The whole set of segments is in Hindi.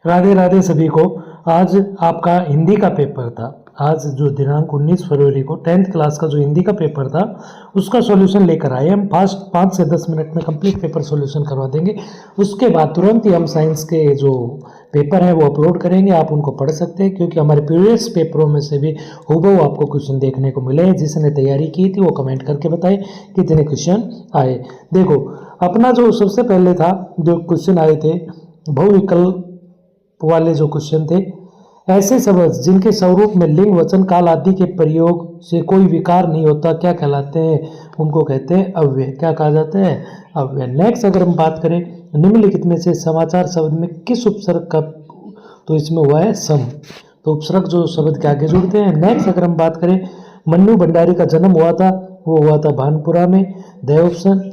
राधे राधे सभी को। आज आपका हिंदी का पेपर था। आज जो दिनांक 19 फरवरी को 10th क्लास का जो हिंदी का पेपर था उसका सॉल्यूशन लेकर आए हम। फास्ट 5 से 10 मिनट में कंप्लीट पेपर सॉल्यूशन करवा देंगे। उसके बाद तुरंत ही हम साइंस के जो पेपर है वो अपलोड करेंगे। आप उनको पढ़ सकते हैं क्योंकि हमारे प्रीवियस पेपरों में से भी हूबहू आपको क्वेश्चन देखने को मिले हैं। जिसने तैयारी की थी वो कमेंट करके बताए कितने क्वेश्चन आए। देखो, अपना जो सबसे पहले था जो क्वेश्चन आए थे बहुविकल्प वाले जो क्वेश्चन थे, ऐसे शब्द जिनके स्वरूप में लिंग वचन काल आदि के प्रयोग से कोई विकार नहीं होता क्या कहलाते हैं? उनको कहते हैं अव्यय। क्या कहा जाता है? अव्यय। नेक्स्ट अगर हम बात करें निम्नलिखित में से समाचार शब्द में किस उपसर्ग का, तो इसमें हुआ है सम। तो उपसर्ग जो शब्द के आगे जुड़ते हैं। नेक्स्ट अगर हम बात करें मन्नू भंडारी का जन्म हुआ था, वो हुआ था भानपुरा में। The option.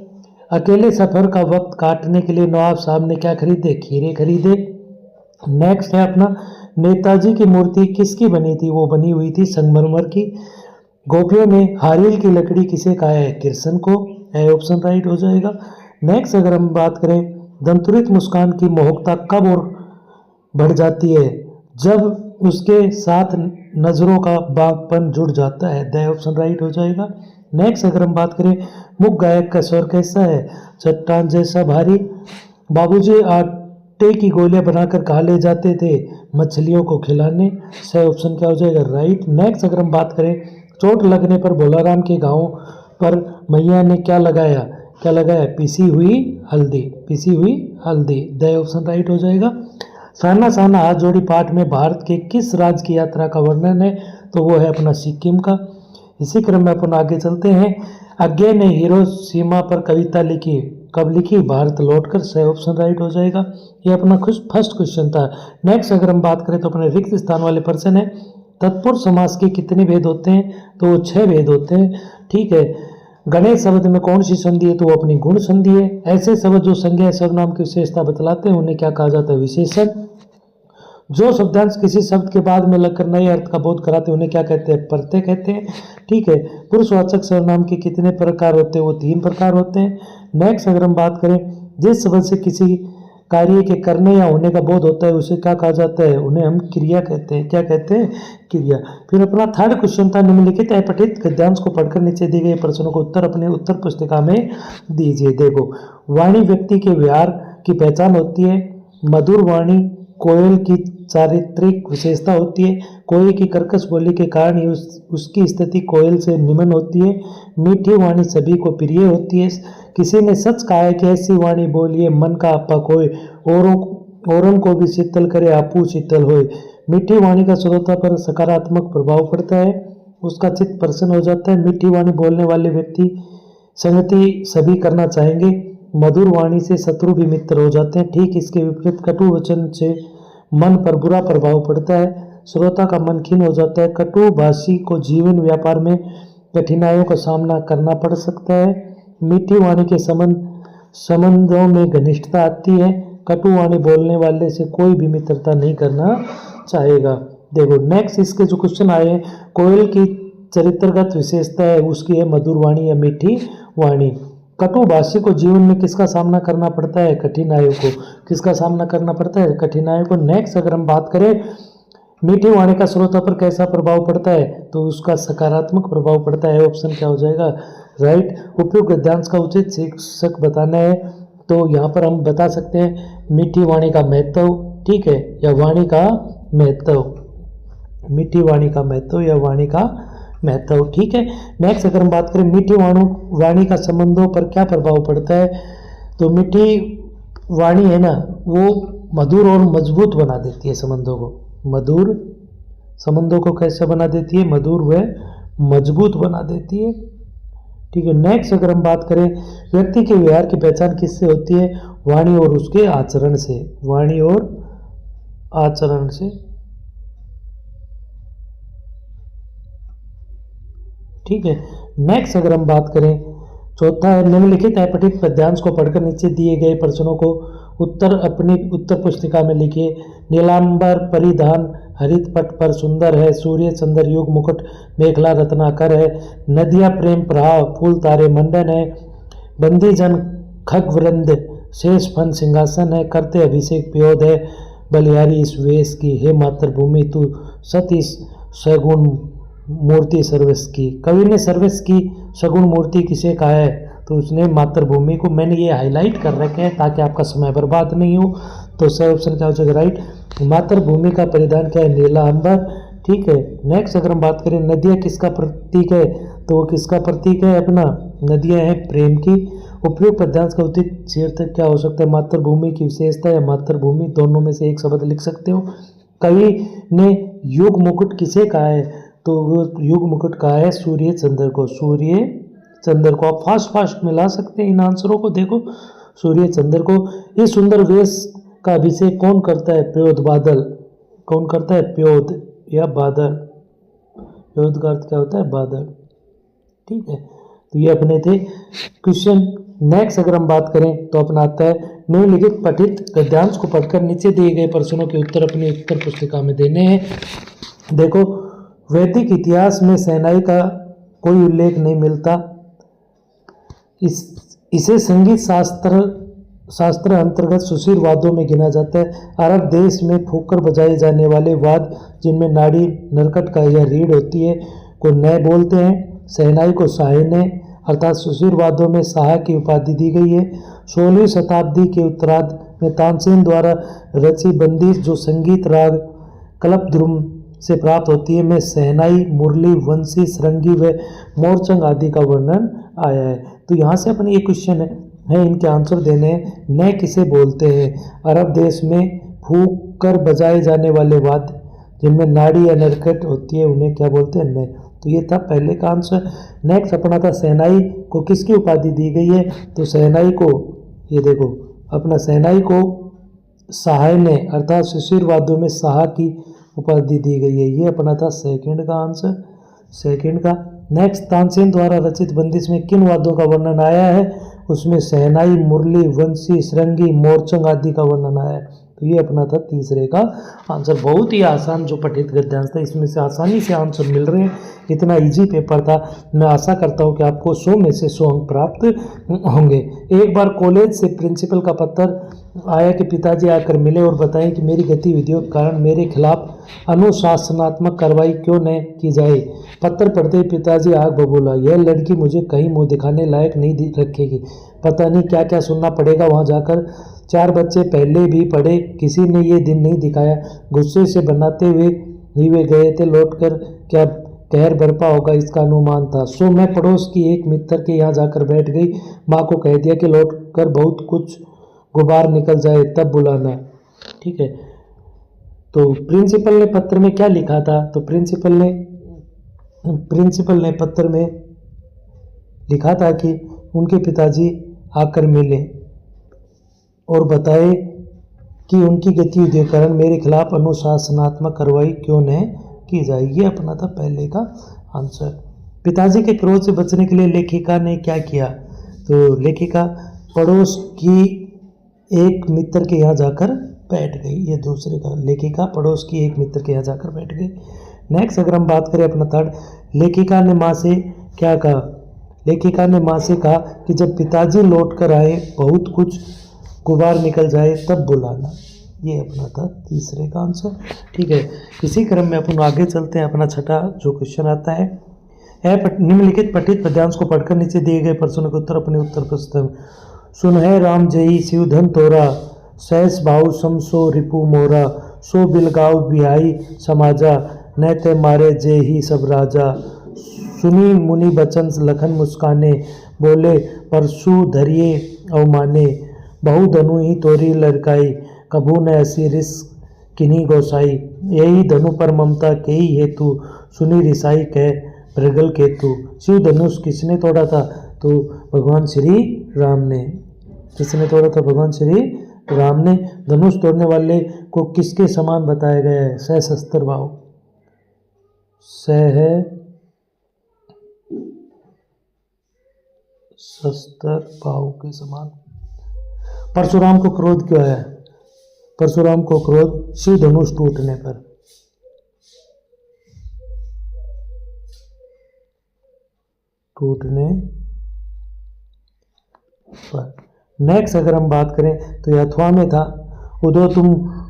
अकेले सफर का वक्त काटने के लिए नवाब साहब ने क्या खरीदे? खीरे खरीदे। नेक्स्ट है अपना नेताजी की मूर्ति किसकी बनी थी? वो बनी हुई थी संगमरमर की। गोपियों में हारील की लकड़ी किसे कहा है? कृष्ण को। ए ऑप्शन राइट हो जाएगा। नेक्स्ट अगर हम बात करें दंतुरित मुस्कान की मोहकता कब और बढ़ जाती है? जब उसके साथ नजरों का बागपन जुड़ जाता है। द ऑप्शन राइट हो जाएगा। नेक्स्ट अगर हम बात करें मुख गायक का स्वर कैसा है? चट्टान जैसा भारी। बाबूजी आटे की गोलियां बनाकर कहा ले जाते थे? मछलियों को खिलाने। सही ऑप्शन क्या हो जाएगा? राइट। नेक्स्ट अगर हम बात करें चोट लगने पर भोलाराम के गांव पर मैया ने क्या लगाया? क्या लगाया? पिसी हुई हल्दी। पिसी हुई हल्दी। द ऑप्शन राइट हो जाएगा। साना साना हाथ जोड़ी पाठ में भारत के किस राज्य की यात्रा का वर्णन है? तो वो है अपना सिक्किम का। इसी क्रम में अपन आगे चलते हैं। अज्ञे ने हिरोशिमा पर कविता लिखी, कब लिखी? भारत लौटकर। सही ऑप्शन राइट हो जाएगा। ये अपना फर्स्ट क्वेश्चन था। नेक्स्ट अगर हम बात करें तो अपने रिक्त स्थान वाले पर्सन है। तत्पुरुष समास के कितने भेद होते हैं? तो वो 6 भेद होते हैं। ठीक है। गणेश शब्द में कौन सी संधि है? तो वो अपनी गुण संधि है। ऐसे शब्द जो संज्ञा सर्वनाम की विशेषता बतलाते हैं उन्हें क्या कहा जाता है? विशेषण। जो शब्दांश किसी शब्द के बाद में लगकर नए अर्थ का बोध कराते हैं उन्हें क्या कहते हैं? प्रत्यय कहते हैं। ठीक है। पुरुषवाचक सर्वनाम के कितने प्रकार होते हैं? वो 3 प्रकार होते हैं। नेक्स्ट अगर हम बात करें जिस शब्द से किसी कार्य के करने या होने का बोध होता है उसे क्या कहा जाता है? उन्हें हम क्रिया कहते हैं। क्या कहते हैं? क्रिया। फिर अपना थर्ड क्वेश्चन था निम्नलिखित अपठित गद्यांश को पढ़कर नीचे दिए गए प्रश्नों को उत्तर अपने उत्तर पुस्तिका में दीजिए। देखो, वाणी व्यक्ति के व्यवहार की पहचान होती है। मधुर वाणी कोयल की चारित्रिक विशेषता होती है। कोयल की कर्कश बोली के कारण ही उसकी स्थिति कोयल से निम्न होती है। मीठी वाणी सभी को प्रिय होती है। किसी ने सच कहा है कि ऐसी वाणी बोलिए मन का आपा खोए, औरों को भी शीतल करे आपू शीतल होए। मीठी वाणी का श्रोता पर सकारात्मक प्रभाव पड़ता है, उसका चित्त प्रसन्न हो जाता है। मीठी वाणी बोलने वाले व्यक्ति संगति सभी करना चाहेंगे। मधुर वाणी से शत्रु भी मित्र हो जाते हैं। ठीक इसके विपरीत कटु वचन से मन पर बुरा प्रभाव पड़ता है, श्रोता का मन खिन्न हो जाता है। कटु भाषी को जीवन व्यापार में कठिनाइयों का सामना करना पड़ सकता है। मीठी वाणी के संबंधों में घनिष्ठता आती है। कटु वाणी बोलने वाले से कोई भी मित्रता नहीं करना चाहेगा। देखो, नेक्स्ट इसके जो क्वेश्चन आए हैं, कोयल की चरित्रगत विशेषता है उसकी है मधुर वाणी या मीठी वाणी। कटुभाषी को जीवन में किसका सामना करना पड़ता है? कठिनाइयों को। किसका सामना करना पड़ता है? कठिनाइयों को। नेक्स्ट अगर हम बात करें मीठी वाणी का श्रोता पर कैसा प्रभाव पड़ता है? तो उसका सकारात्मक प्रभाव पड़ता है। ऑप्शन क्या हो जाएगा? राइट। उपयुक्त गद्यांश का उचित शीर्षक बताना है तो यहाँ पर हम बता सकते हैं मीठी वाणी का महत्व। ठीक है, या वाणी का महत्व। मीठी वाणी का महत्व या वाणी का महत्व। ठीक है। नेक्स्ट अगर हम बात करें मीठी वाणी का संबंधों पर क्या प्रभाव पड़ता है? तो मीठी वाणी है ना, वो मधुर और मजबूत बना देती है संबंधों को। मधुर संबंधों को कैसे बना देती है? मधुर व मजबूत बना देती है। ठीक है। नेक्स्ट अगर हम बात करें व्यक्ति के व्यवहार की पहचान किससे होती है? वाणी और उसके आचरण से। वाणी और आचरण से। ठीक है। नेक्स्ट अगर हम बात करें चौथा है निम्नलिखित अपठित पद्यांश को पढ़कर नीचे दिए गए प्रश्नों को उत्तर अपनी उत्तर पुस्तिका में लिखिए। नीलांबर परिधान हरित पट पर सुंदर है, सूर्य चंद्र युग मुकुट मेखला रत्नाकर है। नदियाँ प्रेम प्रवाह फूल तारे मंडन है। बंदी जन खगवृंद शेष फन सिंहासन है। करते अभिषेक प्योद है। बलिहारी इस वेश की, हे मातृभूमि तू सती सगुण मूर्ति सर्वस्व की। कवि ने सर्वस्व की सगुण मूर्ति किसे कहा है, तो उसने मातृभूमि को। मैंने ये हाईलाइट कर रखे हैं ताकि आपका समय बर्बाद नहीं हो। तो सही ऑप्शन क्या हो जाएगा राइट। मातृभूमि का परिधान क्या है, नीला अंबर। ठीक है, नेक्स्ट अगर हम बात करें नदियाँ किसका प्रतीक है, तो वो किसका प्रतीक है अपना, नदियाँ हैं प्रेम की। उपयुक्त पद्यांश का उचित शीर्षक क्या हो सकता है, मातृभूमि की विशेषता या मातृभूमि, दोनों में से एक शब्द लिख सकते हो। कवि ने युग मुकुट किसे कहा है, तो वो युग मुकुट कहा है सूर्य चंद्र को। सूर्य चंद्र को आप फास्ट मिला सकते हैं इन आंसरों को। देखो सूर्य चंद्र को। ये सुंदर वेश का अभिषेक कौन करता है, प्योद बादल। कौन करता है, प्योद या बादल। प्योद का अर्थ क्या होता है, बादल। ठीक है, तो ये अपने थे क्वेश्चन। नेक्स्ट अगर हम बात करें तो अपना आता है निम्नलिखित पठित गद्यांश को पढ़कर नीचे दिए गए प्रश्नों के उत्तर अपनी उत्तर पुस्तिका में देने हैं। देखो वैदिक इतिहास में शहनाई का कोई उल्लेख नहीं मिलता। इसे संगीत शास्त्र अंतर्गत सुशील वाद्यों में गिना जाता है। अरब देश में फूंककर बजाए जाने वाले वाद्य जिनमें नाड़ी नरकट का या रीढ़ होती है को नय बोलते हैं। शहनाई को शाहने अर्थात सुशील वाद्यों में शाह की उपाधि दी गई है। 16वीं शताब्दी के उत्तरार्ध में तानसेन द्वारा रची बंदिश जो संगीत राग कल्पद्रुम से प्राप्त होती है में शहनाई, मुरली, वंशी, श्रृंगी व मोरचंग आदि का वर्णन आया है। तो यहाँ से अपने ये क्वेश्चन है इनके आंसर देने हैं। नय किसे बोलते हैं, अरब देश में फूंक कर बजाए जाने वाले वाद्य जिनमें नाड़ी या नरकट होती है उन्हें क्या बोलते हैं, नय। तो ये था पहले का आंसर। नेक्स्ट अपना था शहनाई को किसकी उपाधि दी गई है, तो शहनाई को ये देखो अपना शहनाई को शाह ने अर्थात सुशील वाद्यों में शाह की उपाधि दी गई है। ये अपना था सेकंड का आंसर, सेकंड का। नेक्स्ट तानसेन द्वारा रचित बंदिश में किन वाद्यों का वर्णन आया है, उसमें शहनाई, मुरली, वंशी, श्रृंगी, मोरचंग आदि का वर्णन आया है। तो ये अपना था तीसरे का आंसर। बहुत ही आसान जो पठित गद्यांश था इसमें से आसानी से आंसर मिल रहे हैं। इतना इजी पेपर था। मैं आशा करता हूँ कि आपको 100 में से 100 अंक प्राप्त होंगे। एक बार कॉलेज से प्रिंसिपल का पत्र आया कि पिताजी आकर मिले और बताएं कि मेरी गतिविधियों के कारण मेरे खिलाफ अनुशासनात्मक कार्रवाई क्यों न की जाए। पत्र पढ़ते ही पिताजी आग बबूला, यह लड़की मुझे कहीं मुंह दिखाने लायक नहीं रखेगी। पता नहीं क्या क्या सुनना पड़ेगा वहाँ जाकर। 4 बच्चे पहले भी पढ़े, किसी ने ये दिन नहीं दिखाया। गुस्से से बनाते हुए ही वे गए थे, लौटकर क्या कहर बरपा होगा इसका अनुमान था। सो मैं पड़ोस की एक मित्र के यहाँ जाकर बैठ गई। माँ को कह दिया कि लौटकर बहुत कुछ गुबार निकल जाए तब बुलाना। ठीक है, तो प्रिंसिपल ने पत्र में क्या लिखा था, तो प्रिंसिपल ने पत्र में लिखा था कि उनके पिताजी आकर मिले और बताए कि उनकी गतिविधियों के कारण मेरे खिलाफ अनुशासनात्मक कार्रवाई क्यों न की जाए। ये अपना था पहले का आंसर। पिताजी के क्रोध से बचने के लिए लेखिका ने क्या किया, तो लेखिका पड़ोस की एक मित्र के यहाँ जाकर बैठ गई। ये दूसरे का, लेखिका पड़ोस की एक मित्र के यहाँ जाकर बैठ गई। नेक्स्ट अगर हम बात करें अपना थर्ड, लेखिका ने माँ से क्या कहा, लेखिका ने माँ से कहा कि जब पिताजी लौट कर आए बहुत कुछ गुबार निकल जाए तब बुलाना। ये अपना था तीसरे का आंसर। ठीक है, इसी क्रम में अपन आगे चलते हैं। अपना छठा जो क्वेश्चन आता है निम्नलिखित पठित पद्यांश को पढ़कर नीचे दिए गए प्रश्नों के उत्तर अपने उत्तर पुस्तक। सुन है राम जयी शिवधन तोरा, सहस भाव समसो रिपु मोरा, सो बिलगाव बिहाई समाजा, न ते मारे जय ही सब राजा। सुनी मुनि बचन लखन मुस्काने, बोले परसु धरिए अवमाने, बहु धनु ही तोरी लड़काई, कबू न ऐसी रिस किन्हीं गोसाई। यही धनु पर ममता के ही हेतु, सुनी रिसाई कह भृगल केतु। शिव धनुष किसने तोड़ा था, तो भगवान श्री राम ने। किसने तोड़ा था, भगवान श्री राम ने। धनुष तोड़ने वाले को किसके समान बताया गया है, सहस्त्र भाव, सहस्त्र भाव के समान। परशुराम को क्रोध क्यों आया, परशुराम को क्रोध शिव धनुष टूटने पर। नेक्स्ट अगर हम बात करें तो अथवा में था, उदो तुम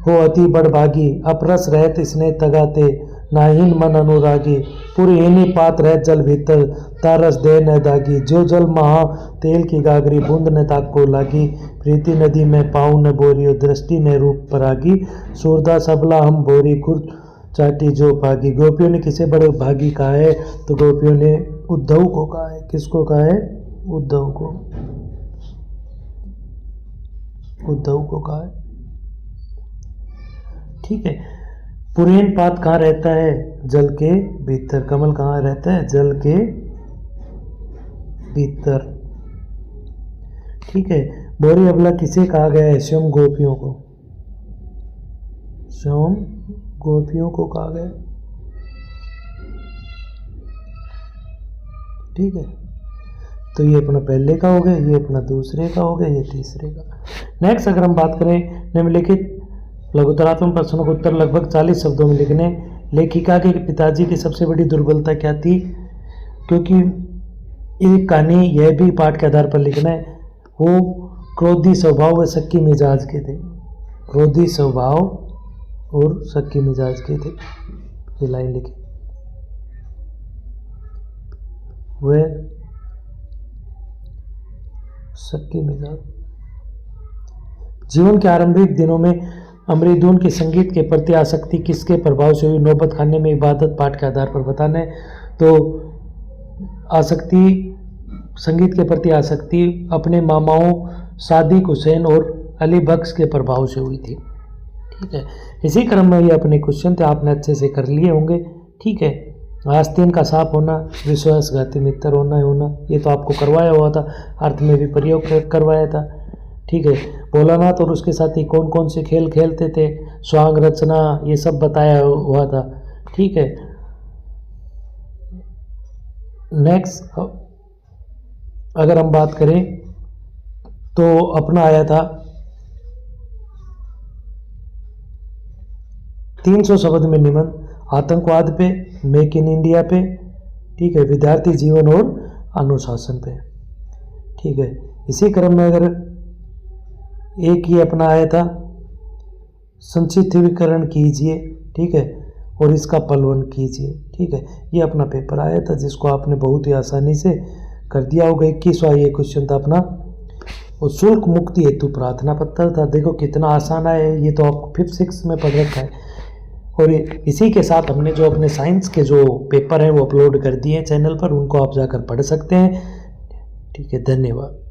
हो अति बड़भागी, अपरस रहत स्नेह तगाते, नाहीन मन अनुरागी, पुरहीनी पात रहत जल भीतर, तारस दे न दागी, जो जल महा तेल की गागरी, बूंद न ताक को लागी, प्रीति नदी में पाऊँ न बोरियो, दृष्टि ने रूप परागी, सूरदा सबला हम बोरी, खुर चाटी जो भागी। गोपियों ने किसे बड़े भागी कहा है? तो गोपियों ने उद्धव को कहा है। किसको कहा है? उद्धव को, उद्धव को कहा है। ठीक है। पुरैन पात कहाँ रहता है? जल के भीतर। कमल कहाँ रहता है? जल के भीतर। ठीक है। बोरी अबला किसे कहा गया है? स्वयं गोपियों को, स्वयं गोपियों को कहा गया। ठीक है। तो ये अपना पहले का हो गया, ये अपना दूसरे का हो गया, ये तीसरे का। नेक्स्ट अगर हम बात करें निम्नलिखित लघुतरात्मक प्रश्नों का उत्तर लगभग 40 शब्दों में लिखने। लेखिका के पिताजी की सबसे बड़ी दुर्बलता क्या थी? क्योंकि एक कहानी यह भी पाठ के आधार पर लिखना है, वो क्रोधी स्वभाव व शक्की मिजाज के थे। क्रोधी स्वभाव और शक्की मिजाज के थे। ये लाइन लिखी। वह शक्की मिजाज। जीवन के आरंभिक दिनों में अमरीदून की संगीत के प्रति आसक्ति किसके प्रभाव से हुई? नौबत खाने में इबादत पाठ के आधार पर बताना है। तो आसक्ति, संगीत के प्रति आसक्ति अपने मामाओं सादिक हुसैन और अली बख्श के प्रभाव से हुई थी। ठीक है। इसी क्रम में ये अपने क्वेश्चन थे, आपने अच्छे से कर लिए होंगे। ठीक है। आस्तीन का साफ होना, विश्वासघाती मित्र होना, ये तो आपको करवाया हुआ था, अर्थ में भी प्रयोग करवाया था। ठीक है। भोलानाथ और उसके साथी कौन कौन से खेल खेलते थे, स्वांग रचना, ये सब बताया हुआ था। ठीक है। नेक्स्ट अगर हम बात करें तो अपना आया था 300 शब्द में निबंध, आतंकवाद पे, मेक इन इंडिया पे, ठीक है, विद्यार्थी जीवन और अनुशासन पे। ठीक है। इसी क्रम में अगर एक ही अपना आया था संक्षिप्तीकरण कीजिए, ठीक है, और इसका पलवन कीजिए। ठीक है। ये अपना पेपर आया था जिसको आपने बहुत ही आसानी से कर दिया होगा। 21वां ये क्वेश्चन था अपना, और शुल्क मुक्ति हेतु प्रार्थना पत्र था। देखो कितना आसान है, ये तो आपको 5th 6th में पढ़ रखा है। और इसी के साथ हमने जो अपने साइंस के जो पेपर हैं वो अपलोड कर दिए हैं चैनल पर, उनको आप जाकर पढ़ सकते हैं। ठीक है। धन्यवाद।